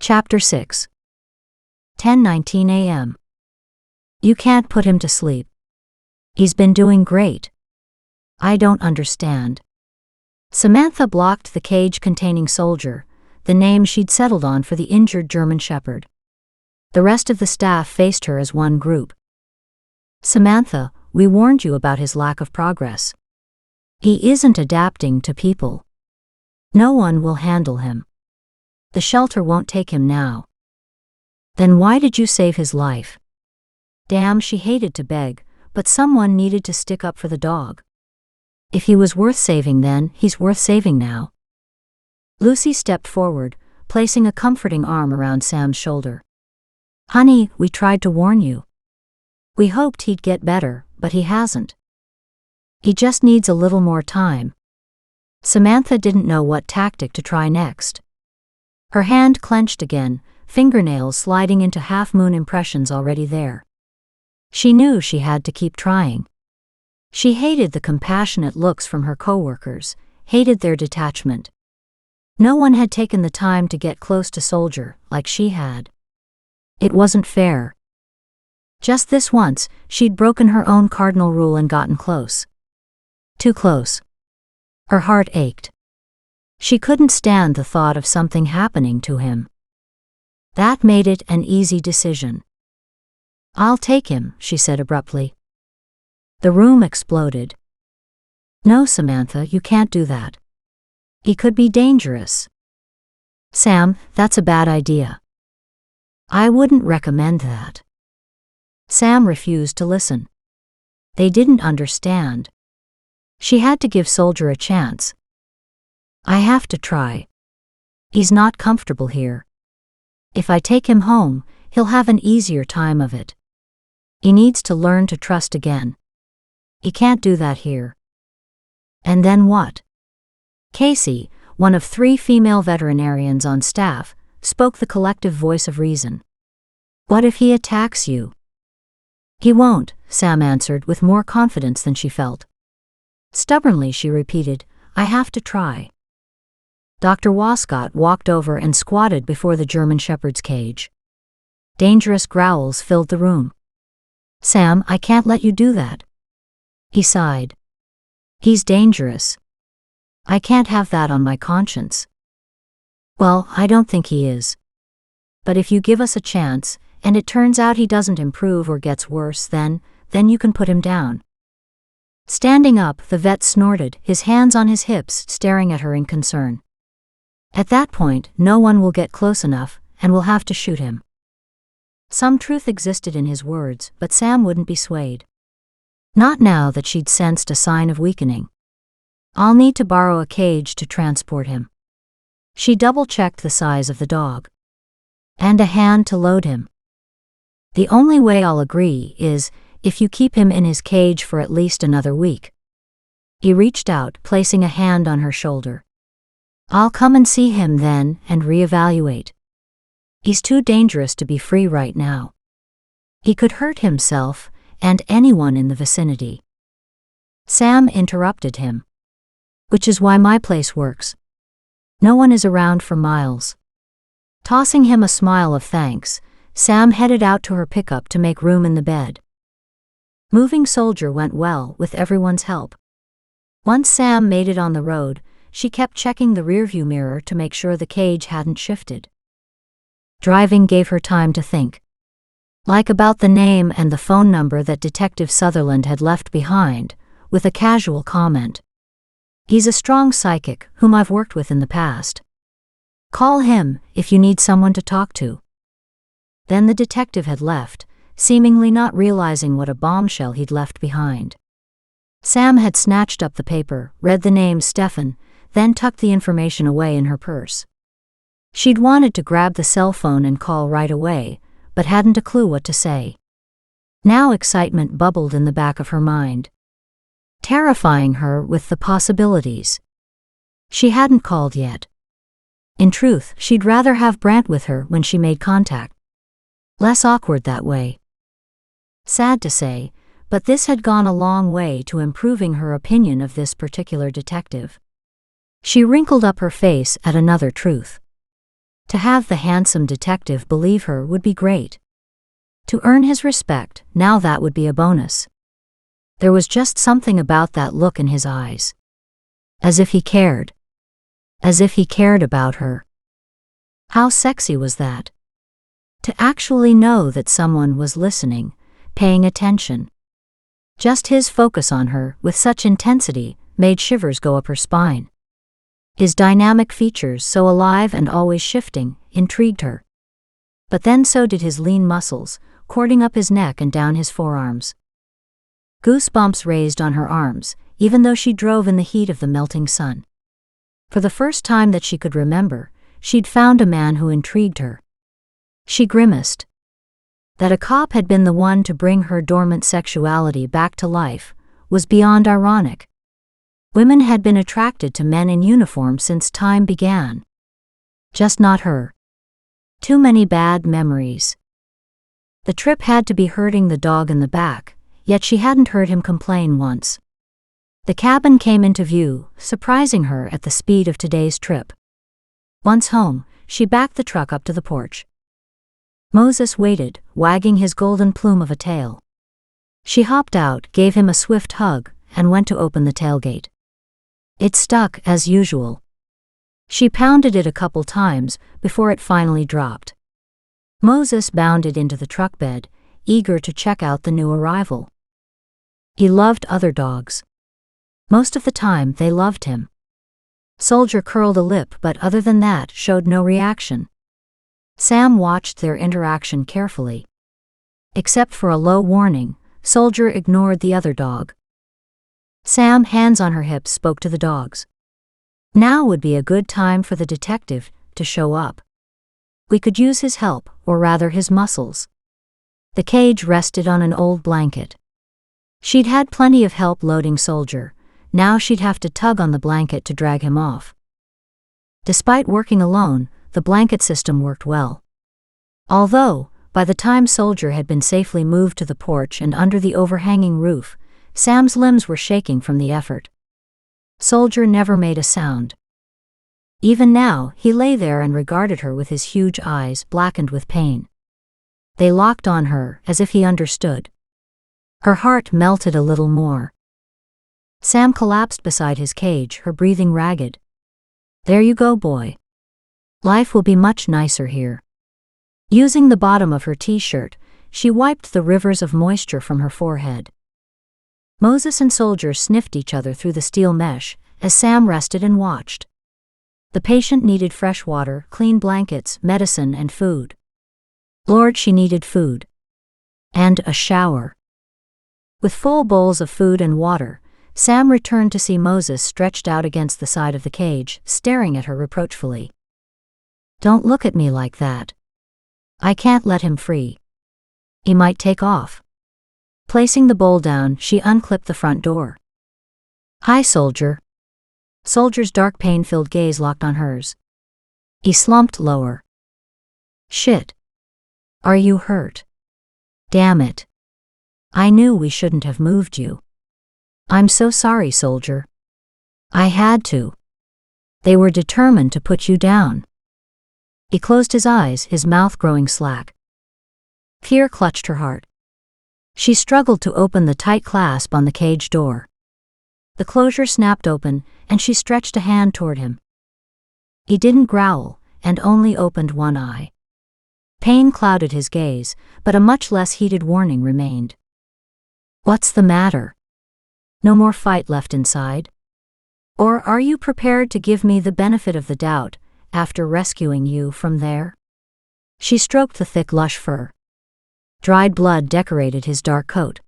Chapter 6. 10:19 a.m. You can't put him to sleep. He's been doing great. I don't understand. Samantha blocked the cage containing Soldier, the name she'd settled on for the injured German Shepherd. The rest of the staff faced her as one group. Samantha, we warned you about his lack of progress. He isn't adapting to people. No one will handle him. The shelter won't take him now. Then why did you save his life? Damn, she hated to beg, but someone needed to stick up for the dog. If he was worth saving then, he's worth saving now. Lucy stepped forward, placing a comforting arm around Sam's shoulder. Honey, we tried to warn you. We hoped he'd get better, but he hasn't. He just needs a little more time. Samantha didn't know what tactic to try next. Her hand clenched again, fingernails sliding into half-moon impressions already there. She knew she had to keep trying. She hated the compassionate looks from her coworkers, hated their detachment. No one had taken the time to get close to Soldier like she had. It wasn't fair. Just this once, she'd broken her own cardinal rule and gotten close. Too close. Her heart ached. She couldn't stand the thought of something happening to him. That made it an easy decision. I'll take him, she said abruptly. The room exploded. No, Samantha, you can't do that. He could be dangerous. Sam, that's a bad idea. I wouldn't recommend that. Sam refused to listen. They didn't understand. She had to give Soldier a chance. I have to try. He's not comfortable here. If I take him home, he'll have an easier time of it. He needs to learn to trust again. He can't do that here. And then what? Casey, one of 3 female veterinarians on staff, spoke the collective voice of reason. What if he attacks you? He won't, Sam answered with more confidence than she felt. Stubbornly she repeated, I have to try. Dr. Wascott walked over and squatted before the German Shepherd's cage. Dangerous growls filled the room. Sam, I can't let you do that. He sighed. He's dangerous. I can't have that on my conscience. Well, I don't think he is. But if you give us a chance, and it turns out he doesn't improve or gets worse, then you can put him down. Standing up, the vet snorted, his hands on his hips, staring at her in concern. At that point, no one will get close enough, and we'll have to shoot him. Some truth existed in his words, but Sam wouldn't be swayed. Not now that she'd sensed a sign of weakening. I'll need to borrow a cage to transport him. She double-checked the size of the dog. And a hand to load him. The only way I'll agree is if you keep him in his cage for at least another week. He reached out, placing a hand on her shoulder. I'll come and see him then and reevaluate. He's too dangerous to be free right now. He could hurt himself and anyone in the vicinity. Sam interrupted him. Which is why my place works. No one is around for miles. Tossing him a smile of thanks, Sam headed out to her pickup to make room in the bed. Moving Soldier went well with everyone's help. Once Sam made it on the road, she kept checking the rearview mirror to make sure the cage hadn't shifted. Driving gave her time to think. Like about the name and the phone number that Detective Sutherland had left behind, with a casual comment. He's a strong psychic whom I've worked with in the past. Call him if you need someone to talk to. Then the detective had left, seemingly not realizing what a bombshell he'd left behind. Sam had snatched up the paper, read the name Stefan, then tucked the information away in her purse. She'd wanted to grab the cell phone and call right away, but hadn't a clue what to say. Now excitement bubbled in the back of her mind, terrifying her with the possibilities. She hadn't called yet. In truth, she'd rather have Brant with her when she made contact. Less awkward that way. Sad to say, but this had gone a long way to improving her opinion of this particular detective. She wrinkled up her face at another truth. To have the handsome detective believe her would be great. To earn his respect, now that would be a bonus. There was just something about that look in his eyes. As if he cared. As if he cared about her. How sexy was that? To actually know that someone was listening, paying attention. Just his focus on her, with such intensity, made shivers go up her spine. His dynamic features, so alive and always shifting, intrigued her. But then so did his lean muscles, cording up his neck and down his forearms. Goosebumps raised on her arms, even though she drove in the heat of the melting sun. For the first time that she could remember, she'd found a man who intrigued her. She grimaced. That a cop had been the one to bring her dormant sexuality back to life was beyond ironic. Women had been attracted to men in uniform since time began. Just not her. Too many bad memories. The trip had to be hurting the dog in the back, yet she hadn't heard him complain once. The cabin came into view, surprising her at the speed of today's trip. Once home, she backed the truck up to the porch. Moses waited, wagging his golden plume of a tail. She hopped out, gave him a swift hug, and went to open the tailgate. It stuck, as usual. She pounded it a couple times before it finally dropped. Moses bounded into the truck bed, eager to check out the new arrival. He loved other dogs. Most of the time, they loved him. Soldier curled a lip, but other than that, showed no reaction. Sam watched their interaction carefully. Except for a low warning, Soldier ignored the other dog. Sam, hands on her hips, spoke to the dogs. Now would be a good time for the detective to show up. We could use his help, or rather his muscles. The cage rested on an old blanket. She'd had plenty of help loading Soldier. Now she'd have to tug on the blanket to drag him off. Despite working alone, the blanket system worked well. Although, by the time Soldier had been safely moved to the porch and under the overhanging roof, Sam's limbs were shaking from the effort. Soldier never made a sound. Even now, he lay there and regarded her with his huge eyes blackened with pain. They locked on her, as if he understood. Her heart melted a little more. Sam collapsed beside his cage, her breathing ragged. There you go, boy. Life will be much nicer here. Using the bottom of her t-shirt, she wiped the rivers of moisture from her forehead. Moses and Soldier sniffed each other through the steel mesh as Sam rested and watched. The patient needed fresh water, clean blankets, medicine, and food. Lord, she needed food. And a shower. With full bowls of food and water, Sam returned to see Moses stretched out against the side of the cage, staring at her reproachfully. Don't look at me like that. I can't let him free. He might take off. Placing the bowl down, she unclipped the front door. Hi, Soldier. Soldier's dark pain-filled gaze locked on hers. He slumped lower. Shit. Are you hurt? Damn it. I knew we shouldn't have moved you. I'm so sorry, Soldier. I had to. They were determined to put you down. He closed his eyes, his mouth growing slack. Fear clutched her heart. She struggled to open the tight clasp on the cage door. The closure snapped open, and she stretched a hand toward him. He didn't growl, and only opened one eye. Pain clouded his gaze, but a much less heated warning remained. What's the matter? No more fight left inside? Or are you prepared to give me the benefit of the doubt, after rescuing you from there? She stroked the thick, lush fur. Dried blood decorated his dark coat.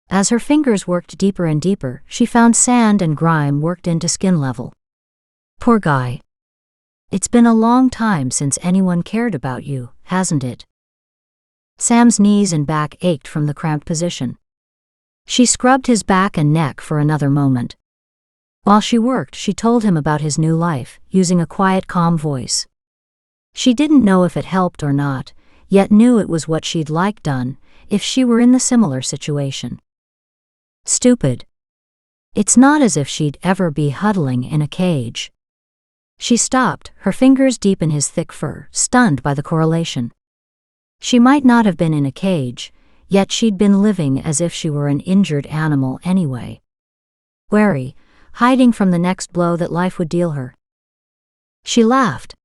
As her fingers worked deeper and deeper, she found sand and grime worked into skin level. Poor guy. It's been a long time since anyone cared about you, hasn't it? Sam's knees and back ached from the cramped position. She scrubbed his back and neck for another moment. While she worked, she told him about his new life, using a quiet, calm voice. She didn't know if it helped or not, yet knew it was what she'd like done, if she were in the similar situation. Stupid. It's not as if she'd ever be huddling in a cage. She stopped, her fingers deep in his thick fur, stunned by the correlation. She might not have been in a cage, yet she'd been living as if she were an injured animal anyway. Wary, hiding from the next blow that life would deal her. She laughed.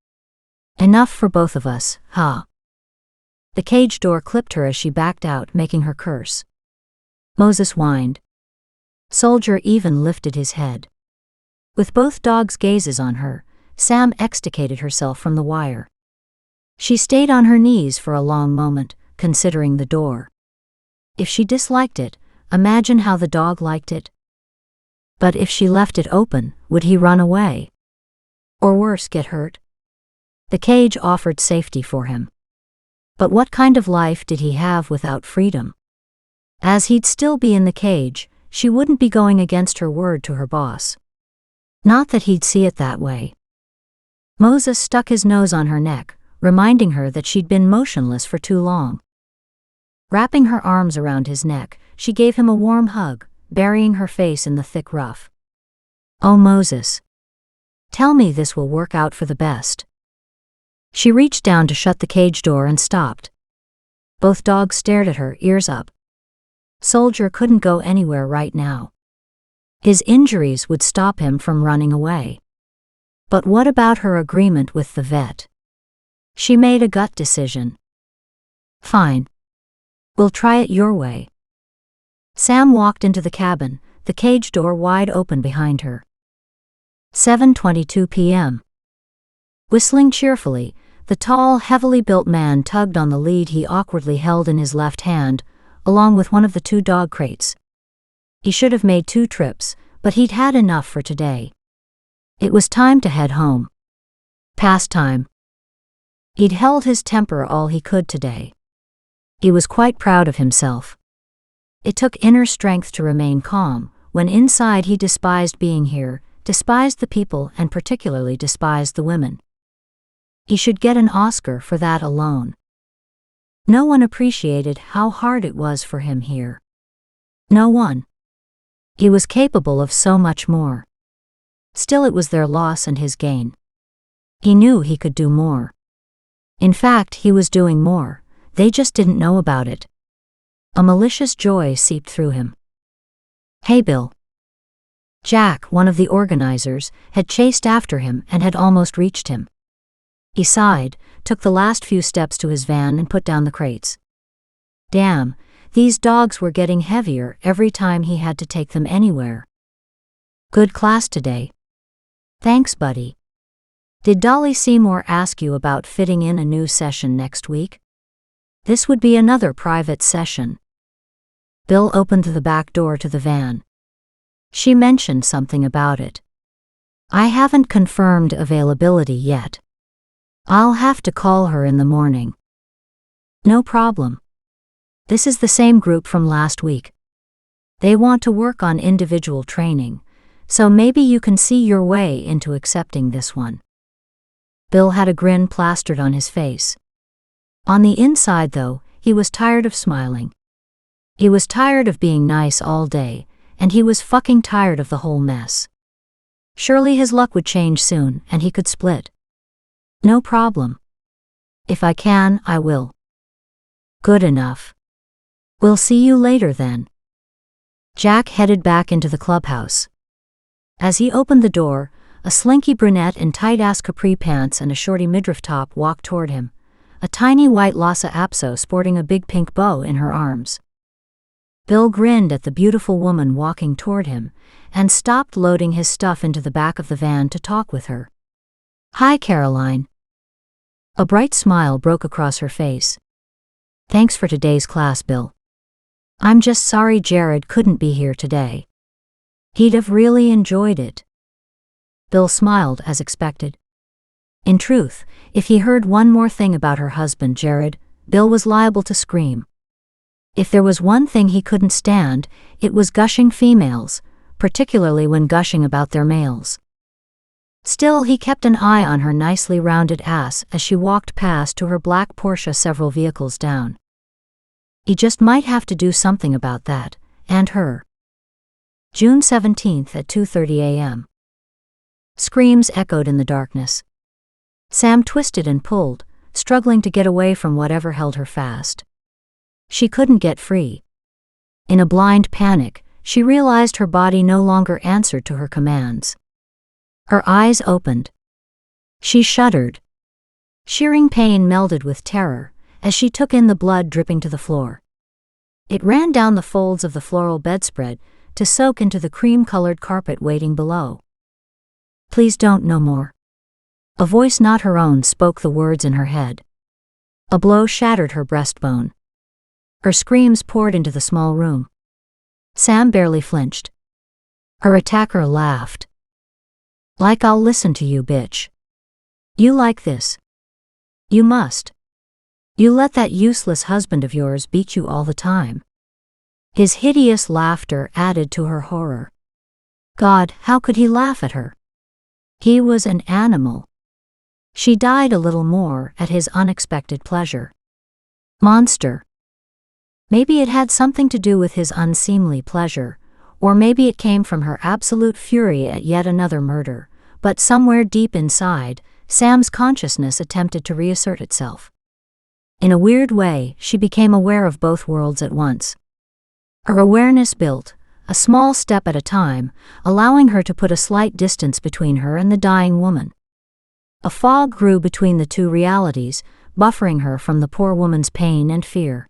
Enough for both of us, huh? The cage door clipped her as she backed out, making her curse. Moses whined. Soldier even lifted his head. With both dogs' gazes on her, Sam extricated herself from the wire. She stayed on her knees for a long moment, considering the door. If she disliked it, imagine how the dog liked it. But if she left it open, would he run away? Or worse, get hurt? The cage offered safety for him. But what kind of life did he have without freedom? As he'd still be in the cage, she wouldn't be going against her word to her boss. Not that he'd see it that way. Moses stuck his nose on her neck, reminding her that she'd been motionless for too long. Wrapping her arms around his neck, she gave him a warm hug, burying her face in the thick ruff. Oh, Moses. Tell me this will work out for the best. She reached down to shut the cage door and stopped. Both dogs stared at her, ears up. Soldier couldn't go anywhere right now. His injuries would stop him from running away. But what about her agreement with the vet? She made a gut decision. Fine. We'll try it your way. Sam walked into the cabin, the cage door wide open behind her. 7:22 p.m. Whistling cheerfully, the tall, heavily built man tugged on the lead he awkwardly held in his left hand, along with one of the 2 dog crates. He should have made 2 trips, but he'd had enough for today. It was time to head home. Past time. He'd held his temper all he could today. He was quite proud of himself. It took inner strength to remain calm, when inside he despised being here, despised the people, and particularly despised the women. He should get an Oscar for that alone. No one appreciated how hard it was for him here. No one. He was capable of so much more. Still, it was their loss and his gain. He knew he could do more. In fact, he was doing more, they just didn't know about it. A malicious joy seeped through him. Hey, Bill. Jack, one of the organizers, had chased after him and had almost reached him. He sighed, took the last few steps to his van and put down the crates. Damn, these dogs were getting heavier every time he had to take them anywhere. Good class today. Thanks, buddy. Did Dolly Seymour ask you about fitting in a new session next week? This would be another private session. Bill opened the back door to the van. She mentioned something about it. I haven't confirmed availability yet. I'll have to call her in the morning. No problem. This is the same group from last week. They want to work on individual training, so maybe you can see your way into accepting this one. Bill had a grin plastered on his face. On the inside, though, he was tired of smiling. He was tired of being nice all day, and he was fucking tired of the whole mess. Surely his luck would change soon, and he could split. No problem. If I can, I will. Good enough. We'll see you later then. Jack headed back into the clubhouse. As he opened the door, a slinky brunette in tight-ass capri pants and a shorty midriff top walked toward him, a tiny white Lhasa Apso sporting a big pink bow in her arms. Bill grinned at the beautiful woman walking toward him, and stopped loading his stuff into the back of the van to talk with her. Hi, Caroline. A bright smile broke across her face. Thanks for today's class, Bill. I'm just sorry Jared couldn't be here today. He'd have really enjoyed it. Bill smiled as expected. In truth, if he heard one more thing about her husband Jared, Bill was liable to scream. If there was one thing he couldn't stand, it was gushing females, particularly when gushing about their males. Still, he kept an eye on her nicely rounded ass as she walked past to her black Porsche several vehicles down. He just might have to do something about that, and her. June 17th at 2:30 a.m. Screams echoed in the darkness. Sam twisted and pulled, struggling to get away from whatever held her fast. She couldn't get free. In a blind panic, she realized her body no longer answered to her commands. Her eyes opened. She shuddered. Shearing pain melded with terror as she took in the blood dripping to the floor. It ran down the folds of the floral bedspread to soak into the cream-colored carpet waiting below. "Please don't no more." A voice not her own spoke the words in her head. A blow shattered her breastbone. Her screams poured into the small room. Sam barely flinched. Her attacker laughed. "Like I'll listen to you, bitch. You like this? You must. You let that useless husband of yours beat you all the time." His hideous laughter added to her horror. God, how could he laugh at her? He was an animal. She died a little more at his unexpected pleasure. Monster. Maybe it had something to do with his unseemly pleasure, or maybe it came from her absolute fury at yet another murder, but somewhere deep inside, Sam's consciousness attempted to reassert itself. In a weird way, she became aware of both worlds at once. Her awareness built, a small step at a time, allowing her to put a slight distance between her and the dying woman. A fog grew between the two realities, buffering her from the poor woman's pain and fear.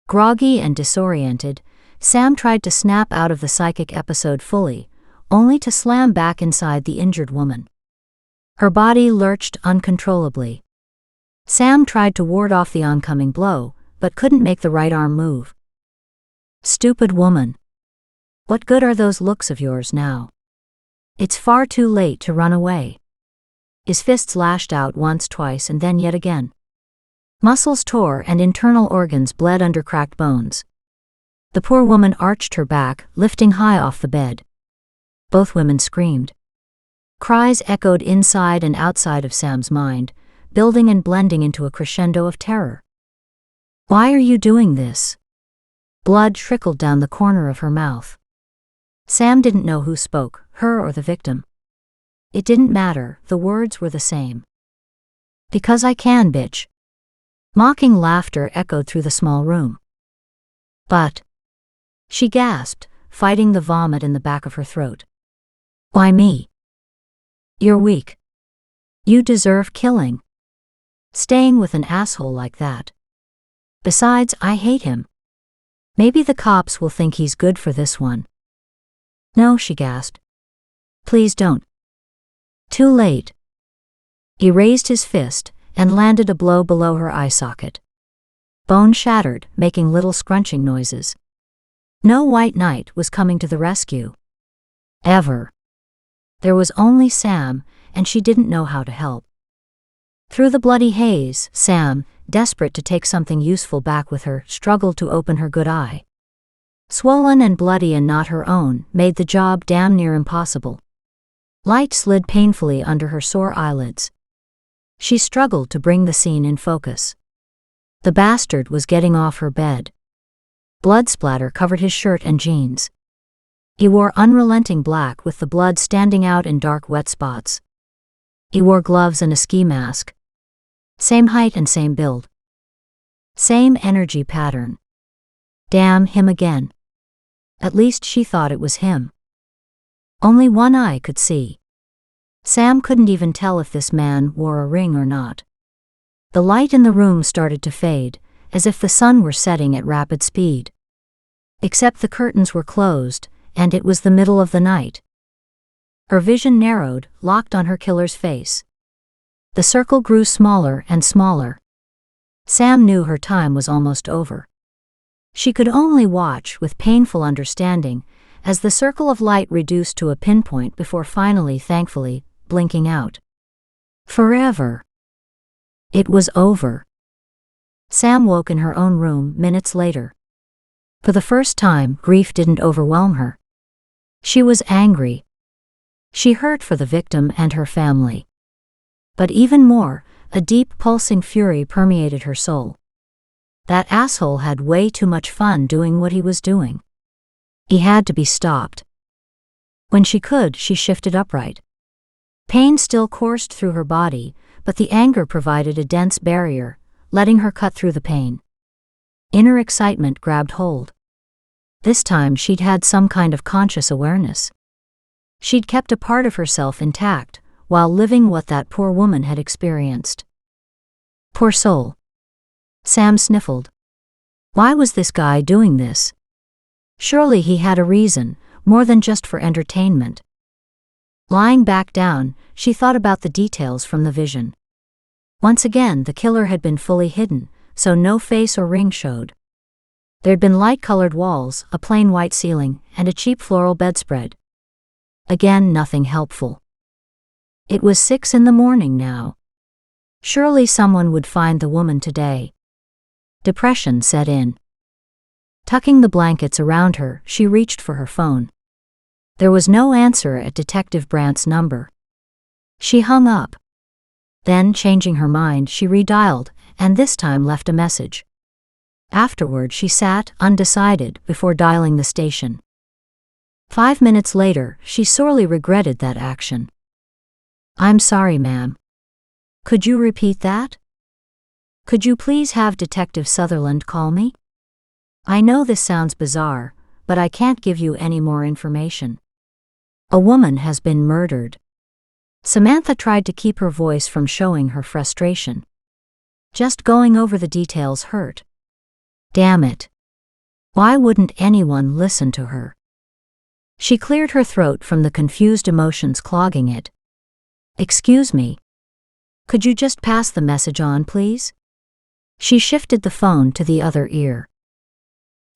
Groggy and disoriented, Sam tried to snap out of the psychic episode fully, only to slam back inside the injured woman. Her body lurched uncontrollably. Sam tried to ward off the oncoming blow, but couldn't make the right arm move. "Stupid woman. What good are those looks of yours now? It's far too late to run away." His fists lashed out once, twice, and then yet again. Muscles tore and internal organs bled under cracked bones. The poor woman arched her back, lifting high off the bed. Both women screamed. Cries echoed inside and outside of Sam's mind, building and blending into a crescendo of terror. "Why are you doing this?" Blood trickled down the corner of her mouth. Sam didn't know who spoke, her or the victim. It didn't matter, the words were the same. "Because I can, bitch." Mocking laughter echoed through the small room. "But," she gasped, fighting the vomit in the back of her throat. "Why me? You're weak. You deserve killing. Staying with an asshole like that. Besides, I hate him. Maybe the cops will think he's good for this one." "No," she gasped. "Please don't." Too late. He raised his fist and landed a blow below her eye socket. Bone shattered, making little scrunching noises. No white knight was coming to the rescue. Ever. There was only Sam, and she didn't know how to help. Through the bloody haze, Sam, desperate to take something useful back with her, struggled to open her good eye. Swollen and bloody and not her own, made the job damn near impossible. Light slid painfully under her sore eyelids. She struggled to bring the scene in focus. The bastard was getting off her bed. Blood splatter covered his shirt and jeans. He wore unrelenting black with the blood standing out in dark wet spots. He wore gloves and a ski mask. Same height and same build. Same energy pattern. Damn him again. At least she thought it was him. Only one eye could see. Sam couldn't even tell if this man wore a ring or not. The light in the room started to fade, as if the sun were setting at rapid speed. Except the curtains were closed, and it was the middle of the night. Her vision narrowed, locked on her killer's face. The circle grew smaller and smaller. Sam knew her time was almost over. She could only watch with painful understanding as the circle of light reduced to a pinpoint before finally, thankfully, blinking out. Forever. It was over. Sam woke in her own room minutes later. For the first time, grief didn't overwhelm her. She was angry. She hurt for the victim and her family. But even more, a deep pulsing fury permeated her soul. That asshole had way too much fun doing what he was doing. He had to be stopped. When she could, she shifted upright. Pain still coursed through her body, but the anger provided a dense barrier, letting her cut through the pain. Inner excitement grabbed hold. This time she'd had some kind of conscious awareness. She'd kept a part of herself intact, while living what that poor woman had experienced. Poor soul. Sam sniffled. Why was this guy doing this? Surely he had a reason, more than just for entertainment. Lying back down, she thought about the details from the vision. Once again, the killer had been fully hidden, so no face or ring showed. There'd been light-colored walls, a plain white ceiling, and a cheap floral bedspread. Again, nothing helpful. It was 6 in the morning now. Surely someone would find the woman today. Depression set in. Tucking the blankets around her, she reached for her phone. There was no answer at Detective Brandt's number. She hung up. Then, changing her mind, she redialed, and this time left a message. Afterward, she sat, undecided, before dialing the station. 5 minutes later, she sorely regretted that action. I'm sorry, ma'am. Could you repeat that? Could you please have Detective Sutherland call me? I know this sounds bizarre, but I can't give you any more information. A woman has been murdered. Samantha tried to keep her voice from showing her frustration. Just going over the details hurt. Damn it. Why wouldn't anyone listen to her? She cleared her throat from the confused emotions clogging it. Excuse me. Could you just pass the message on, please? She shifted the phone to the other ear.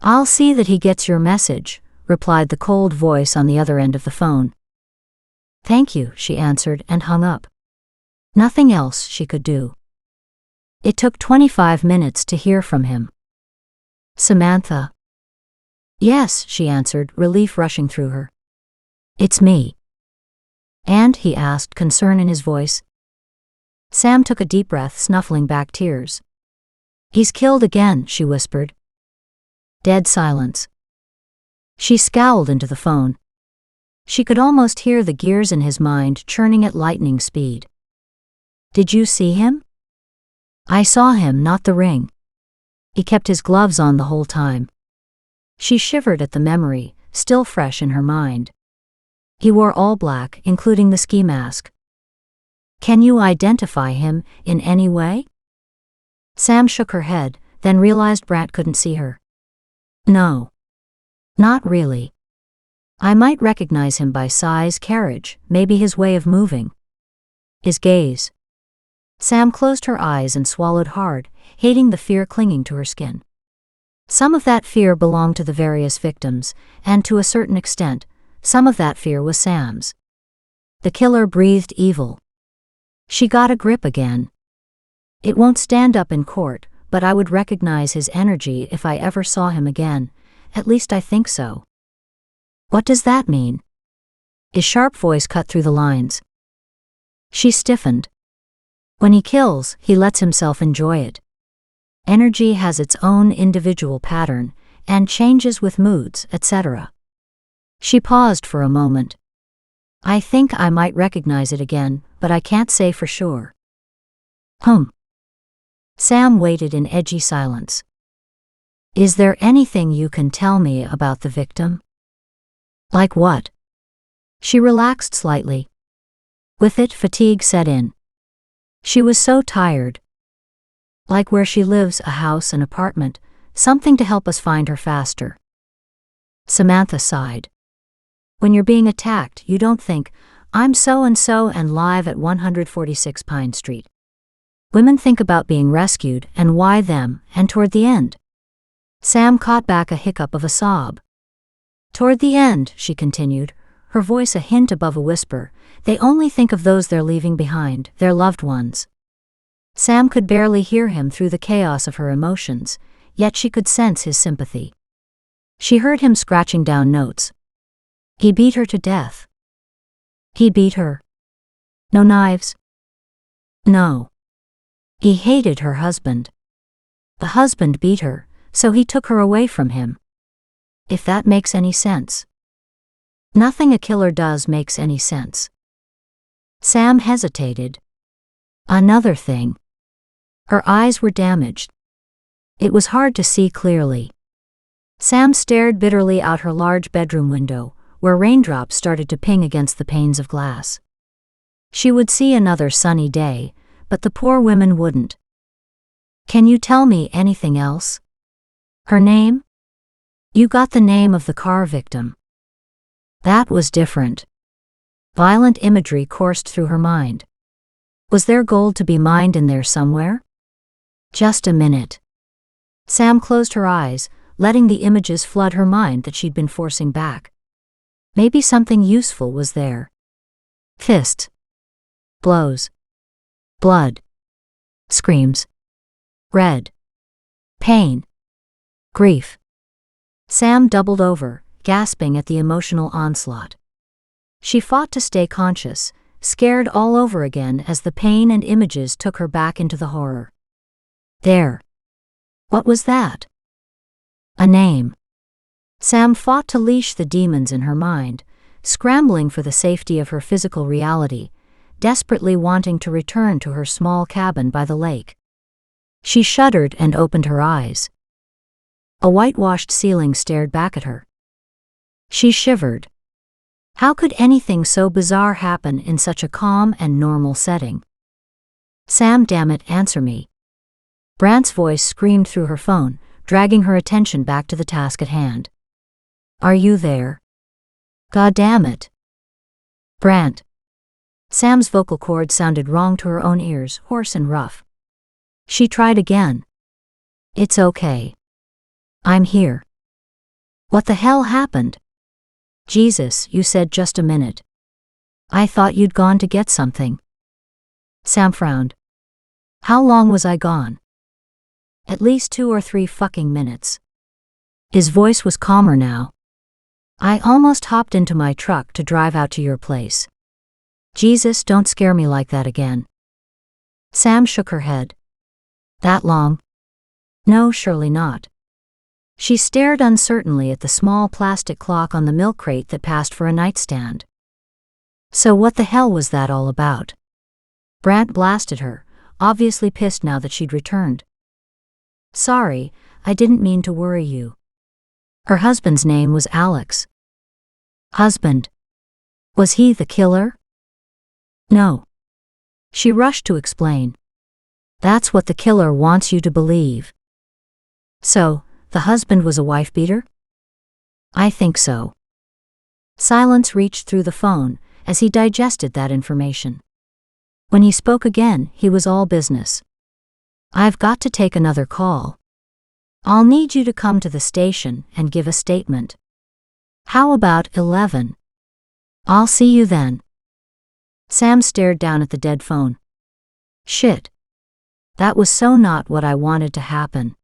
I'll see that he gets your message, replied the cold voice on the other end of the phone. Thank you, she answered and hung up. Nothing else she could do. It took 25 minutes to hear from him. Samantha. Yes, she answered, relief rushing through her. It's me. And, he asked, concern in his voice. Sam took a deep breath, snuffling back tears. He's killed again, she whispered. Dead silence. She scowled into the phone. She could almost hear the gears in his mind churning at lightning speed. Did you see him? I saw him, not the ring. He kept his gloves on the whole time. She shivered at the memory, still fresh in her mind. He wore all black, including the ski mask. Can you identify him in any way? Sam shook her head, then realized Brandt couldn't see her. No. Not really. I might recognize him by size, carriage, maybe his way of moving. His gaze. Sam closed her eyes and swallowed hard, hating the fear clinging to her skin. Some of that fear belonged to the various victims, and to a certain extent, some of that fear was Sam's. The killer breathed evil. She got a grip again. It won't stand up in court, but I would recognize his energy if I ever saw him again, at least I think so. What does that mean? His sharp voice cut through the lines. She stiffened. When he kills, he lets himself enjoy it. Energy has its own individual pattern, and changes with moods, etc. She paused for a moment. I think I might recognize it again, but I can't say for sure. Sam waited in edgy silence. Is there anything you can tell me about the victim? Like what? She relaxed slightly. With it, fatigue set in. She was so tired. Like where she lives, a house, an apartment, something to help us find her faster. Samantha sighed. When you're being attacked, you don't think, I'm so-and-so and live at 146 Pine Street. Women think about being rescued and why them, and toward the end. Sam caught back a hiccup of a sob. Toward the end, she continued, her voice a hint above a whisper, they only think of those they're leaving behind, their loved ones. Sam could barely hear him through the chaos of her emotions, yet she could sense his sympathy. She heard him scratching down notes. He beat her to death. He beat her. No knives? No. He hated her husband. The husband beat her, so he took her away from him. If that makes any sense. Nothing a killer does makes any sense. Sam hesitated. Another thing. Her eyes were damaged. It was hard to see clearly. Sam stared bitterly out her large bedroom window, where raindrops started to ping against the panes of glass. She would see another sunny day, but the poor women wouldn't. Can you tell me anything else? Her name? You got the name of the car victim. That was different. Violent imagery coursed through her mind. Was there gold to be mined in there somewhere? Just a minute. Sam closed her eyes, letting the images flood her mind that she'd been forcing back. Maybe something useful was there. Fists. Blows. Blood. Screams. Red. Pain. Grief. Sam doubled over, gasping at the emotional onslaught. She fought to stay conscious, scared all over again as the pain and images took her back into the horror. There. What was that? A name. Sam fought to leash the demons in her mind, scrambling for the safety of her physical reality, desperately wanting to return to her small cabin by the lake. She shuddered and opened her eyes. A whitewashed ceiling stared back at her. She shivered. How could anything so bizarre happen in such a calm and normal setting? Sam, damn it, answer me. Brant's voice screamed through her phone, dragging her attention back to the task at hand. Are you there? God damn it. Brant. Sam's vocal cords sounded wrong to her own ears, hoarse and rough. She tried again. It's okay. I'm here. What the hell happened? Jesus, you said just a minute. I thought you'd gone to get something. Sam frowned. How long was I gone? At least 2 or 3 fucking minutes. His voice was calmer now. I almost hopped into my truck to drive out to your place. Jesus, don't scare me like that again. Sam shook her head. That long? No, surely not. She stared uncertainly at the small plastic clock on the milk crate that passed for a nightstand. So what the hell was that all about? Brant blasted her, obviously pissed now that she'd returned. Sorry, I didn't mean to worry you. Her husband's name was Alex. Husband. Was he the killer? No. She rushed to explain. That's what the killer wants you to believe. So, the husband was a wife-beater? I think so. Silence reached through the phone as he digested that information. When he spoke again, he was all business. I've got to take another call. I'll need you to come to the station and give a statement. How about 11? I'll see you then. Sam stared down at the dead phone. Shit. That was so not what I wanted to happen.